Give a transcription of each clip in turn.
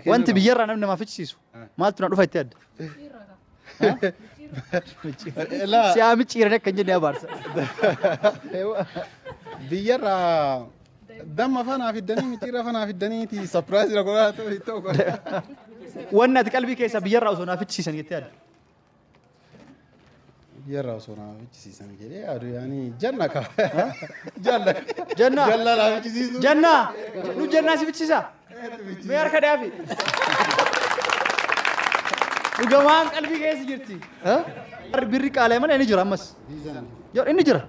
وانت بيجرى انا ما فيش ما تروح دفعت يد لا سامي تشيرنا كنجن يا بارسا ايوه بيجرى دم فانا في الدنيا تيرا فانا في الدنيا تي سربرايز رغوات تو وانا تقلبي كيس بيجرى وسنا فيش سن يتياد بيجرى وسنا فيش سن يعني جنة جنة جنة لا فيش جنة لو جنة سي فيش سا ميار كدافي وجوان قلبي كيس جرتي ها بريك على من نجرا مس يا نجرا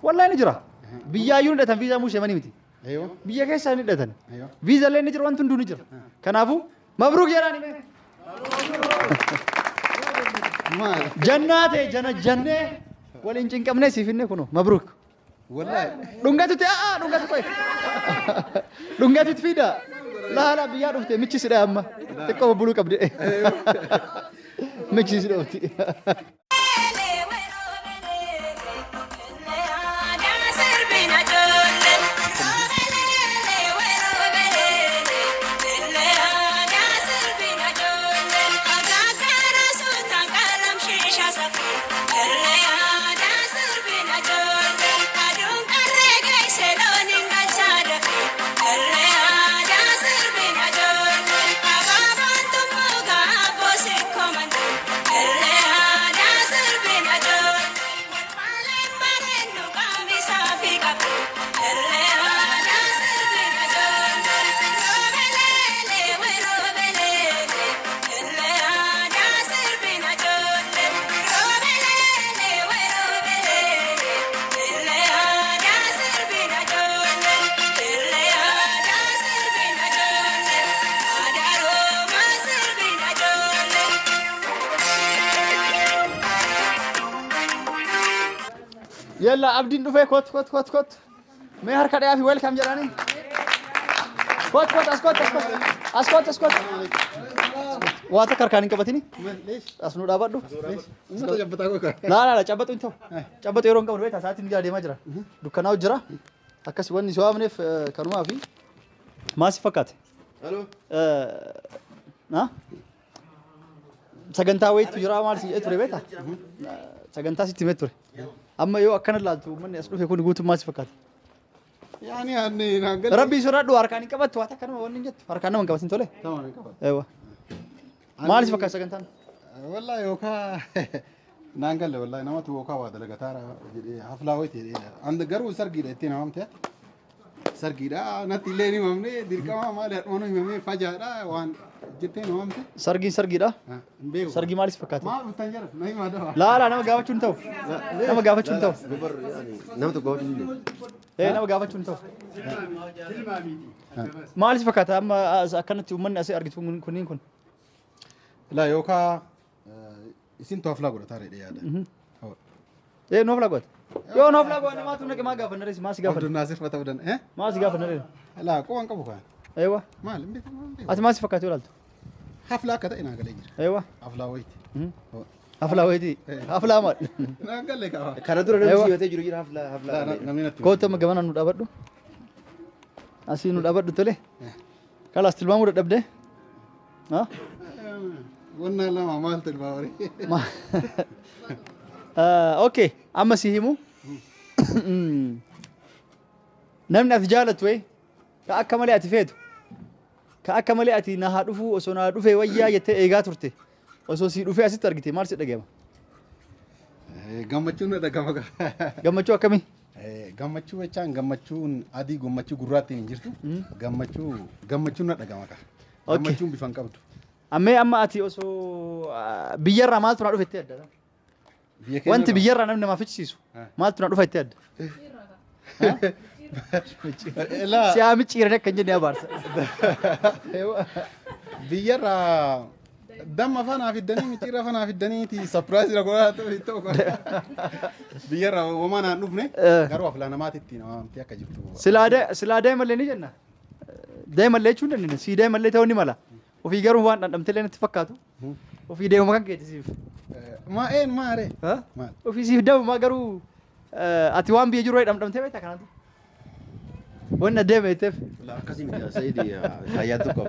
والله نجرا بيا يون دتن فيزا مو شماني متي ايوه بيا كيس اني دتن ايوه فيزا لين نجرا وانت ندو نجرا كنافو مبروك يا راني ما جنات جنة جنة ولين جنكمني سيفينه كنو مبروك والله دونغاتو تي دونغاتو كوي دونغاتو تفيدا لا لا بيا دوفتي ميتشي سدا اما تكو بلو كبدي ميتشي سدا اوتي يلا عبدين دفع كوت ما هر كده في ويلكم جراني كوت اسكوت واتكر كانين كبتني ليش اسنو دابدو ليش انت جبتاكو لا جبتو انتو جبتو يرون كم بيت ساعتين جادي ما جرا دكاناو جرا اكس وني سو امني كانوا في ما سفكات الو ها سغنتا ويت جرا مال سي اتري بيتا سغنتا سي تيمتر اما يو اكن لالتو من اسدو يكون غوت ما سفكات يعني اني نقول ربي سرادو اركاني كبت واتا كان ونجت اركانه من كبسن توله تمام كبت ايوه مالش فكا سغنتان والله يوكا نانقل والله نمت وكا واد لغتارا حفلاويتي عند غرو سرغي دتي نمت سرغي دا نتي ليني ممني ديركما مال اونو ممني فجا وان جتي نمت سرغي دا سرغي مالش فكات ما بتنجر نہیں ما دا لا انا غاوچون تو انا غاوچون تو ببر يعني نمت غوتي ايه انا غاوچون تو مالش فكات اما كانت من اسي ارغيتو كنين كن لا يوكا اسين توفلا غدا تاري دي يادا ايه نوفلا غوت يو نوفلا غوت ما تنك ما غافن ريس ما سي غافن عبد الناصر فتبدن اه ما سي غافن لا كون كبو كان ايوه مال مبي اتماسي فكات ولالت حفلا كذا انا قال يجي ايوه حفلا ويتي حفلا ويتي حفلا مال انا قال لك كردور نمشي وتجرو جرا حفلا نمينت كوتو مغبنا ندابدو اسي ندابدو تله خلاص تلمامو دبده ها قلنا لا ما مالت الباوري اوكي اما سيهمو نمنا في جالت وي كاكملي اتفيدو كاكملي اتي نها دفو وسونا دفي ويا يته ايغا ترتي وسو سي دفي اسي ترغتي مال سي دغيما غمچو ندغما غمچو كمي غمچو وچان غمچو ادي غمچو غراتي نجرتو غمچو ندغما غمچو بفان قبدو اما اتي اوسو بيجرا مال تنا دفيت يد وانت بيجرا انا ما فيش مال تنا دفيت يد لا سامي تشيرنا كنجن يا بارسا ايوه بيجرا دم فانا في الدنيا تيرا فانا في الدنيا تي سربرايز رغوات تو بيجرا وما انا نبني غرو فلانا ما تتي نما تي كجبتو سلاده ملني جنا دايما ليچو دنن سي دايما ليتوني مالا وفي غيرهم وان دمتلين تفكاتو وفي ديو ما كان كيتسيف ما اين ما ري ها ما وفي سيف دم ما غرو اتوان بيجرو دمتي بيتا كانت وانا ديم يتف لا كاسيم يا سيدي حياتكم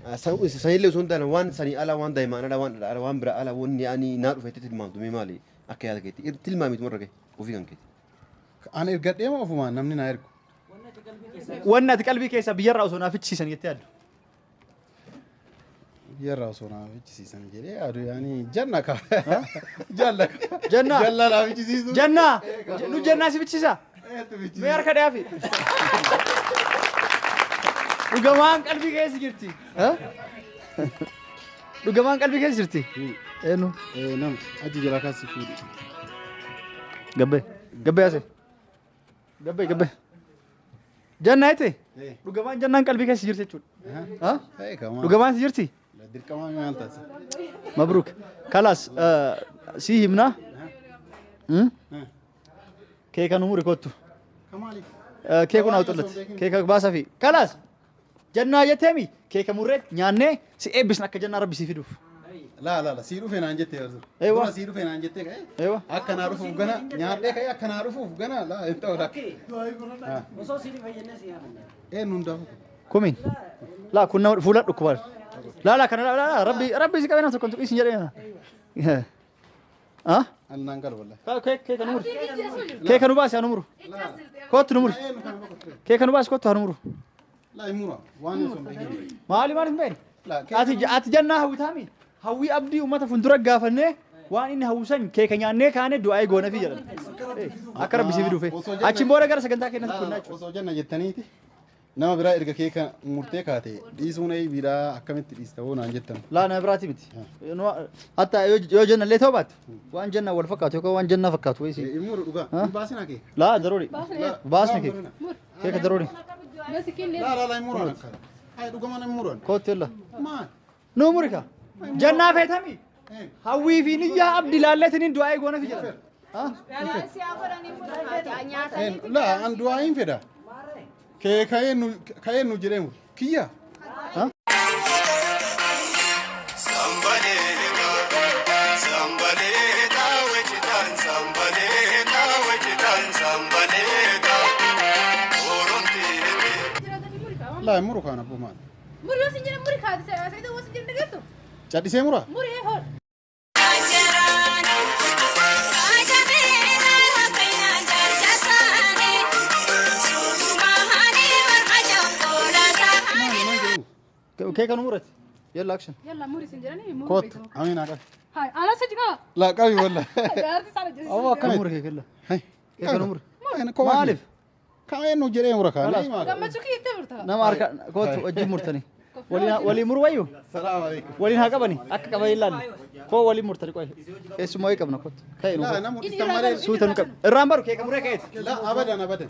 sanillee osoo hin taane waan sanii ala waan daa'imaan ala waan biraa ala wanni ani naa dhufeetti tilmaamtu mee maali akka yaada keetti tilmaamitu warra kee ofii kan keetti. Ani ergadhee moo ofumaan namni naa ergu? Wanni ati qalbii keessa biyyarraa osoo naaf ichisiisan jettee yaaddu. Biyyarraa osoo naaf ichisiisan jedhee yaadu yaani janna ka. Jalla. Janna. Jalla naaf ichisiisu. Janna. Nu jannaa si bichisa. Mee harka dhiyaafi. Dhugamaan qalbii keessa jirti. Dhugamaan qalbii keessa jirti. Eenyu? Nam aji jala kaasi fuudhi. Gabbee. Gabbee ase. Gabbee. Janna ite? Dhugamaan jannaan qalbii keessa jirti jechuudha. Dhugamaan si jirti? Dirqamaa maal taasi? Mabruuk. Kalaas si himna. Keeka numuri kottu. Kamaali? Keeku naa xullate. Keeka baasaa fi kalaas. Jannaa jetteemi keeka murreet nyaannee si eebbisna akka jannaa rabbi si fiduuf. La sii dhufee naan jettee yeroo. Eewa. Sii dhufee naan jettee ka'e. Eewa. Akka naa dhufuuf gana nyaadhee ka'e akka naa dhufuuf gana la hin ta'u lakki. Osoo si fayyadne si yaamanne. Eenyu hundaafu? Kumin. Laa kun nama fuula dhukkubaal. Laa kana laa rabbi si qabee nama tokko isin jedhee. Ah? Annaan galu wallahi. Keeka numuri. Keeka nu baasi haa numuru. Kottu numuri. Keeka nu baasi kottu haa numuru. La imura waan osoo hin beekin. Maali hin beekne? Ati jannaa hawwitaami. Hawwii abdii uummata fuuldura gaafannee waan inni hawwisan keeka nyaannee kaane du'aa goona fi jedhan. Akka rabbi si fiduufe. Achiin booda gara sagantaa keenyatti kunnaa jechuudha. Osoo janna jettaniiti nama biraa erga keeka murtee kaate dhiisuun biraa akkamitti dhiista hoo naan jettan. Laa nama biraati miti. Hatta yoo janna illee ta'uu baatte waan janna wal fakkaatu yookaan waan jannaa fakkaatu wayii si. Imuru dhugaa. Baasinaa kee. Laa daroori. Baasni keeka. Keeka daroori. La imuru akka. Hai dhugama na imuru. Kottu illa. Maal? Nu murika. Jannaa feetami. Hawwii fi niyyaa abdi laalleetiniin du'aa goona fi jedhan. La an du'aa hin fedha. Kee ka'ee nu jedhee muru. Kiyya. La imuru kana bu maal? Muri yoo sin jedhan muri kaate sai ta'uu sin jedhan dhageettu. Cadhisee mura? Muri hol. Keeka nu murati. Yalla action. Yalla muri sin jedhani muri. Kottu. Amiin haa qabi. Hai ala sajika. La qabi walla. Gaarti sana jechuudha. Awwa akkana mure keeka illa. Hai. Keeka nu mure. Maaliif? Maaliif? Ka'ee nu jedhee mura kaane. Gammachuu kiitte murtaa. Nama harka kottu wajjin murtani. Waliin muru wayyu. Salaamu alaikum. Waliin haa qabani akka qaban ilaalle. Koo waliin murtani qoy. Keessumaa wayii qabna kottu. Ka'e nu. La namu istamare. Suuta nu qab. Irraan baru keeka muree ka'eeti. La abadan.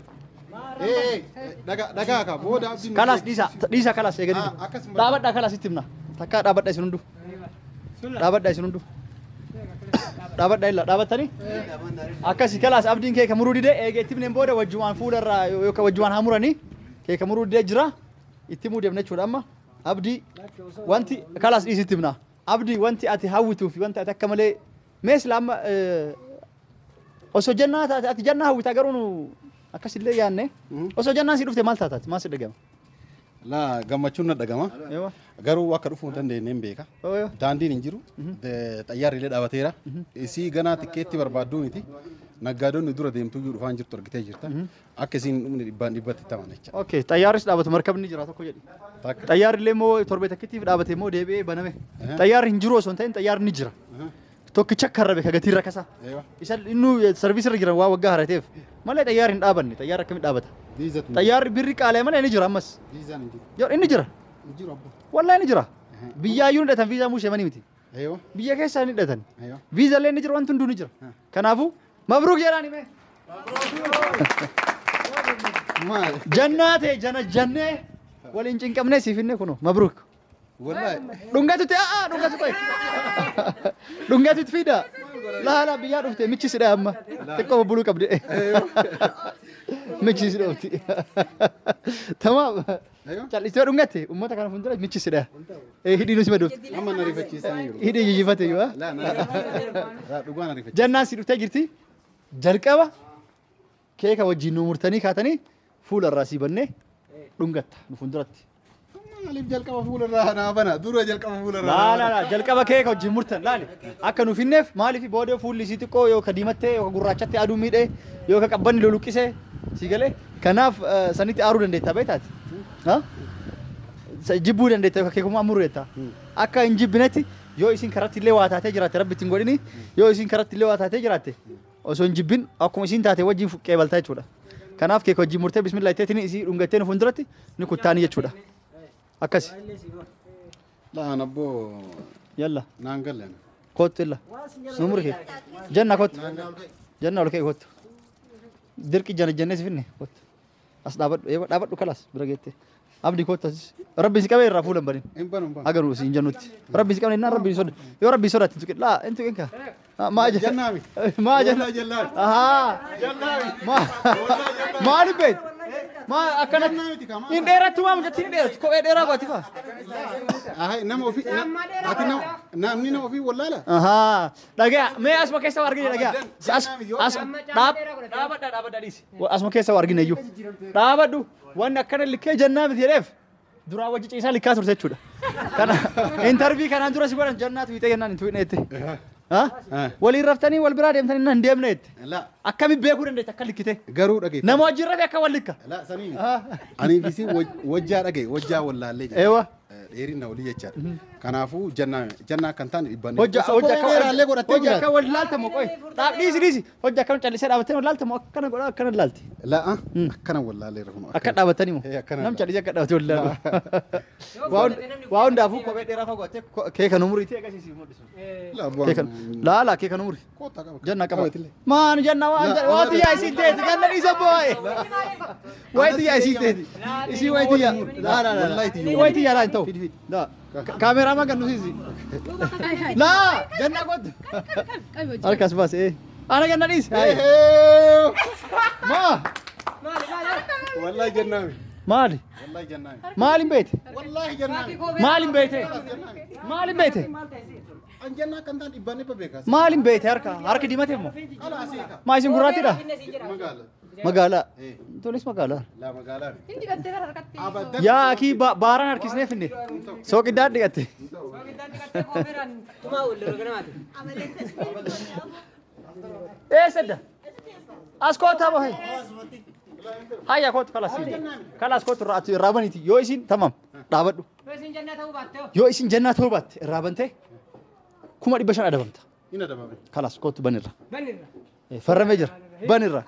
Dagaa ka booda abdiin. Kalaas dhiisa kalaas eegani. Akkas Dhaabadhaa kalaas itti himna. Takkaa dhaabadhaa isin hundu. Dhaabadhaa isin hundu. Dhaabadhaa illa dhaabattanii. Akkasi kalaas abdiin keeka muruu didee eegee itti himneen booda wajjumaan fuularraa yookaan wajjumaan haa muranii keeka muruu didee jira. Itti himuu deemna jechuudha amma. Abdii wanti kalaas dhiisi itti himna. Abdii wanti ati hawwituu fi wanti ati akka malee meesla amma osoo jannaa taate ati jannaa hawwitaa garuu akkasillee yaanne osoo jannaan si dhufte maal taataati maal si dhagama? La gammachuun na dhagama. Garuu akka dhufuu hin dandeenye hin beeka. Daandiin hin jiru. Xayyaarri illee dhaabateera. Isii ganaa tikkeetti barbaaddu miti. Naggaadonni dura deemtuu dhufaan jirtu argitee jirta. Akka isiin dhumni dhibbatti taman jecha. Okay, xayyaarris dhaabatu markabni jira tokko jedhi. Xayyaarri illee immoo torbee takkittiif dhaabate immoo deebi'ee baname. Xayyaarri hin jiru osoo hin ta'in xayyaarri ni jira. Tokkicha karrabe ka gatii rakasa. Isa innu sarviisii irra jiran waa waggaa harateef. Malee xayyaarri hin dhaabanne xayyaarri akkamitti dhaabata? Xayyaarri birri qaalee malee ni jira ammas. Yoo inni jira. Wallahi ni jira. Biyyaayyuu ni hidhatan viizaa muushe manii miti. Biyya keessaa ni hidhatan. Viizaa illee ni jira wanti hunduu ni jira. Kanaafuu mabruuk jedhaan hime. Jannaate jannee waliin cinqabnee siif hinne kuno mabruuk. Dhungatutti dhungatu qoy. Dhungatutti fida. Laala biyyaa dhufte michi sidha amma. Xiqqoo bobbuluu qabde. Michi sidha dhufti. Tamaam. Callisee dhungate uummata kana fuuldura michi sidha. Hidhii nusi madufti. Amma na rifachiisan jiru. Hidhii jijjiifate yoo. Dhugaa na rifachiisan. Jannaan si dhuftee jirti. Jalqaba keeka wajjin nu murtanii kaatanii fuula irraa sii bannee dhungatta nu fuulduratti. maaliif jalqaba fuularraa naa bana dura jalqaba fuularraa لا jalqaba kee ka wajjin murtan laali akka nuuf hinneef maaliif boodee fuulli isii xiqqoo yoo ka diimattee yoo ka gurraachatti aduu miidhee yoo ka qabbanni loluqqisee si galee kanaaf sanitti aaruu dandeetta beektaati jibbuu dandeetta yoo ka keekumaa mureetta akka hin jibbinetti yoo isin karatti illee waa taatee jiraatte rabbi ittiin godhini yoo isin karatti illee waa taatee jiraatte osoo hin jibbin akkuma isin taate wajjin qeebaltaa jechuudha kanaaf kee ka wajjin murtee bismillah itteetiin isii dhungattee nu fuulduratti ni kuttaanii jechuudha akkasi laan abboo yalla naan galleen kottu illa numur kee janna kottu janna ol kee kottu dirqi jannee si finne kottu as dhaabadhu kalas bira geette abdi kottu rabbi si qabee irraa fuulan banin hin banu agaruu si hin jannutti rabbi si qabne innaan rabbi soda yoo rabbi sodaatti tuqe laa intu kenka maa jannaami maa janna jallaabi ahaa jallaabi maali beet maa akkana jannaamiti kama hin dheerattu maa mujatti hin dheerattu kophee dheeraa baati faa aha nama ofii ati namni nama ofii wallaala ahaa dhagaa mee asuma keessa waa argine dhagaa as dhaabadha dhiisi asuma keessa waa argine iyyuu dhaabadhu wanni akkana likkee jannaa miti jedheef duraa wajji ciisaa likkaa turte jechuudha kana intarvii kanaan dura si godhan jannaatu hiixee jennaan hin tuqneette waliin raftanii wal biraa deemtanii hin deemneette akkami beekuu dandeette akka likkite garuu dhageeffadhu nama wajjin rafe akka wal likka la sanii ani bisi wajjaa dhagee wajjaa wallaallee jedhe eewa dheerina olii jechaadha kanaafuu jannaa kan ta'an dhibbanne hojja akka wal laaltamu qoy dhiisi hojja akkana callisee dhaabattanii wal laaltamu akkana godha akkana laalti la'a akkana wallaallee rafu akka dhaabattanii moo nam callisee akka dhaabattee wal laalu waa hundaafuu kophee dheeraa fagoottee kee kan umuriitii agarsiisi mul'isu laala kee kan umuri janna qaba maan janna waati yaa isii teeti janna dhiisa boo'e waati yaa isii teeti isii waati yaa waati yaa laa hin ta'u ካሜራማ ቀኑ ሲዚ ላ ገና ቆጥ አልካስ ባስ አና ገና ዲስ ማ والله جنامي مالي والله جنامي مالي بيت والله جنامي مالي بيت مالي بيت انجنا كنتان يباني ببيكاس مالي بيت هرك ديمته مو خلاص هيك ما يسين غراتي دا مقاله مقاله تونس مقاله لا مقاله Hindi ka tira rakatti. ابدا يا اكي باران هركسني فيني سوق داد دغتي ايه سد اسكوت ابو هي هيا كوت خلاص كوت رابنيتي يو يسين تمام دابدو يو يسين جنات هوبات رابنته كوما دي بشر ادبمت هنا دبابي خلاص كوت بنرا فرمجر بنرا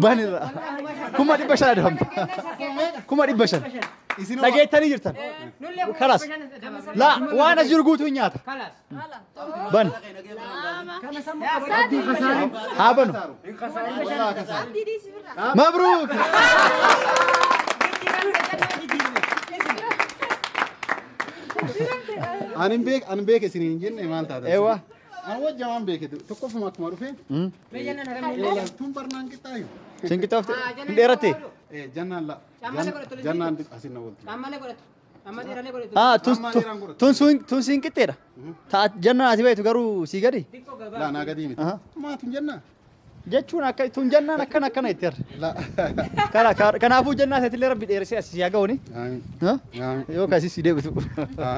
بنرا كوما دي بشر ادبمت كوما دي بشر لقيتني جرتن خلاص لا وانا جرقوتو نياتا بن هابن مبروك انا بيك سنين جن ما انت ايوه انا وجه ما بيك تقف معك معروفين ثم برنامج تايو سنكتوفت ديرتي جنان لا جنان اسين نقول تون سنكتيرا تا جنان اسي بيتو غرو سيغدي لا انا قديم ما تون جنان jechuun akka tun jannaan akkana itteer لا kanaafuu jannaa isaatti rabbi dheeresee asii yaa ga'uuni yoo kaasii si deebitu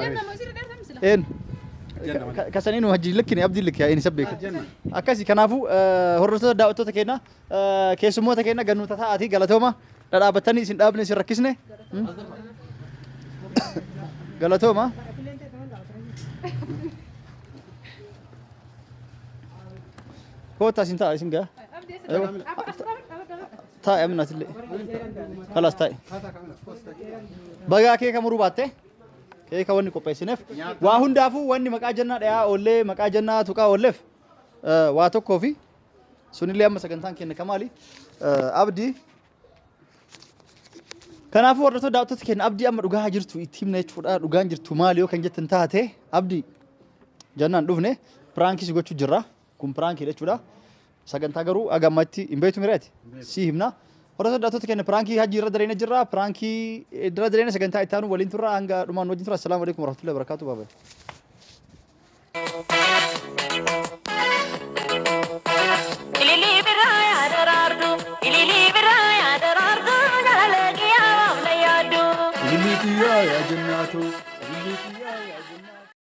Janna mo sira dheerta misila. een kasanii nu hajji likkine abdii likki yaa inni sabbeeka akkasi kanaafuu hordoftoota daawwattoota keenya keessummoota keenya gannuuta ta'aatii galatooma dhadhaabattanii isin dhaabne isin rakkisne galatooma كوتا سنتا سنجا ايوه تاي امنات اللي خلاص تاي بغا كي كمرو باته كي كوني كوبيسنف وا هندافو وني مقا جنا ديا اولي مقا جنا توكا اولف وا تو كوفي سوني ليام سكنتان كين كمالي ابدي كنافو ورتو داوتو كين ابدي ام دوغا جيرتو يتيمنا يچودا دوغان جيرتو ماليو كان جتن تاته ابدي جنان دفنه برانكي سيغوچو جرا kun prank jechuudha sagantaa garuu agamatti hin beektu miraati si himna hordoftoota daawwattoota keenya prankii hajji irra dareena jirra prankii irra dareena sagantaa itti aanu waliin turra hanga dhumaan wajjin turra assalaamu alaykum warahmatullahi wabarakatuh baabaa ilili biraya darardu ilili biraya darardu nalagi awla yadu jennatu illiitii yaa jennatu.